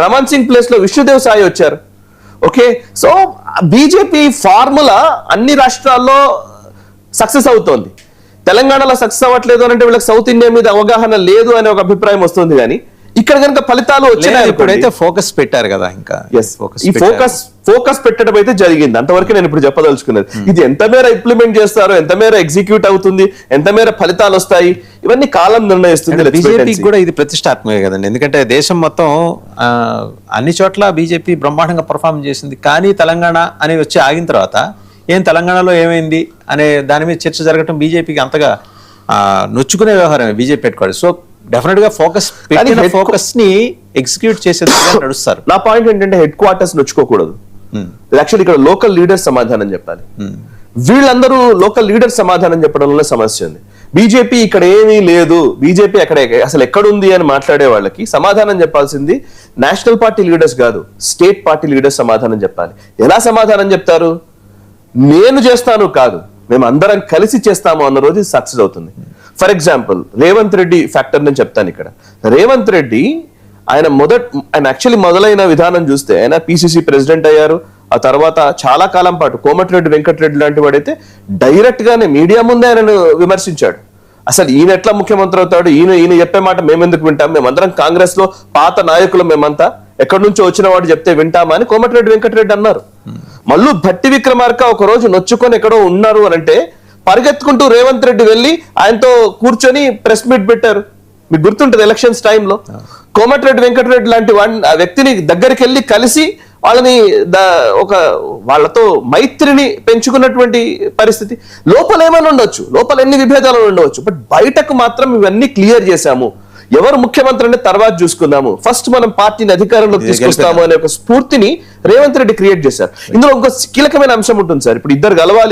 Raman Singh place లో విష్ణుదేవ్ సాయి వచ్చారు. Okay, so BJP formula అన్ని రాష్ట్రాల్లో సక్సెస్ అవుతోంది. తెలంగాణలో సక్సెస్ అవ్వట్లేదు అంటే వీళ్ళకి సౌత్ ఇండియా మీద అవగాహన లేదు అనే ఒక అభిప్రాయం వస్తుంది. కానీ ఇక్కడ కనుక ఫలితాలు వచ్చినాయి, ఇప్పుడైతే ఫోకస్ పెట్టారు కదా, ఇంకా ఈ ఫోకస్ పెట్టడం అయితే జరిగింది. అంతవరకు నేను ఇప్పుడు చెప్పదలుచుకున్నది. ఇది ఎంత మేర ఇంప్లిమెంట్ చేస్తారో, ఎంత మేర ఎగ్జిక్యూట్ అవుతుంది, ఎంత మేర ఫలితాలు వస్తాయి, ఇవన్నీ కాలం నిర్ణయిస్తుంది. బీజేపీకి కూడా ఇది ప్రతిష్టాత్మకే కదండి, ఎందుకంటే దేశం మొత్తం అన్ని చోట్ల బీజేపీ బ్రహ్మాండంగా పర్ఫార్మ్ చేసింది. కానీ తెలంగాణ అని వచ్చి ఆగిన తర్వాత తెలంగాణలో ఏమైంది అనే దాని మీద చర్చ జరగటం బీజేపీకి అంతగా నొచ్చుకునే వ్యవహారమే బీజేపీ పెట్టుకోవాలి. సో డెఫినెట్ గా ఫోకస్ ని ఎగ్జిక్యూట్ చేసేది నడుస్తారు. నా పాయింట్ ఏంటంటే హెడ్ క్వార్టర్స్ నొచ్చుకోకూడదు. యాక్చువల్లీ ఇక్కడ లోకల్ లీడర్స్ సమాధానం చెప్పాలి. వీళ్ళందరూ లోకల్ లీడర్స్ సమాధానం చెప్పడంలో సమస్య ఉంది. బీజేపీ ఇక్కడ ఏమీ లేదు, బీజేపీ అక్కడ అసలు ఎక్కడుంది అని మాట్లాడే వాళ్ళకి సమాధానం చెప్పాల్సింది నేషనల్ పార్టీ లీడర్స్ కాదు, స్టేట్ పార్టీ లీడర్స్ సమాధానం చెప్పాలి. ఎలా సమాధానం చెప్తారు? నేను చేస్తాను కాదు, మేము అందరం కలిసి చేస్తాము అన్న రోజు సక్సెస్ అవుతుంది. For example Revanth Reddy factor నేను చెప్తాను. ఇక్కడ రేవంత్ రెడ్డి ఆయన యాక్చువల్లీ మొదలైన విధానం చూస్తే ఆయన పిసిసి ప్రెసిడెంట్ అయ్యారు. ఆ తర్వాత చాలా కాలం పాటు కోమటిరెడ్డి వెంకటరెడ్డి లాంటి వాడైతే డైరెక్ట్ గానే మీడియా ముందే ఆయనను విమర్శించాడు. అసలు ఈయన ఎట్లా ముఖ్యమంత్రి అవుతాడు, ఈయన చెప్పే మాట మేమెందుకు వింటాం, మేమందరం కాంగ్రెస్ లో పాత నాయకులు, మేమంతా ఎక్కడి నుంచో వచ్చిన వాడు చెప్తే వింటామా అని కోమటిరెడ్డి వెంకటరెడ్డి అన్నారు. మళ్ళీ భట్టి విక్రమార్క ఒక రోజు నొచ్చుకొని ఎక్కడో ఉన్నారు అని అంటే పరిగెత్తుకుంటూ రేవంత్ రెడ్డి వెళ్ళి ఆయనతో కూర్చొని ప్రెస్ మీట్ పెట్టారు. మీకు గుర్తుంటది ఎలక్షన్స్ టైంలో కోమటిరెడ్డి వెంకటరెడ్డి లాంటి వ్యక్తిని దగ్గరికి వెళ్ళి కలిసి వాళ్ళని వాళ్ళతో మైత్రిని పెంచుకున్నటువంటి పరిస్థితి. లోపల ఏమైనా ఉండొచ్చు, లోపల ఎన్ని విభేదాలు ఉండవచ్చు, బట్ బయటకు మాత్రం ఇవన్నీ క్లియర్ చేశాము. ఎవరు ముఖ్యమంత్రి అంటే తర్వాత చూసుకుందాము, ఫస్ట్ మనం పార్టీని అధికారంలోకి తీసుకొస్తాము అనే ఒక స్ఫూర్తిని రేవంత్ రెడ్డి క్రియేట్ చేశారు. ఇందులో ఒక కీలకమైన అంశం ఉంటుంది సార్. ఇప్పుడు ఇద్దరు కలవాలి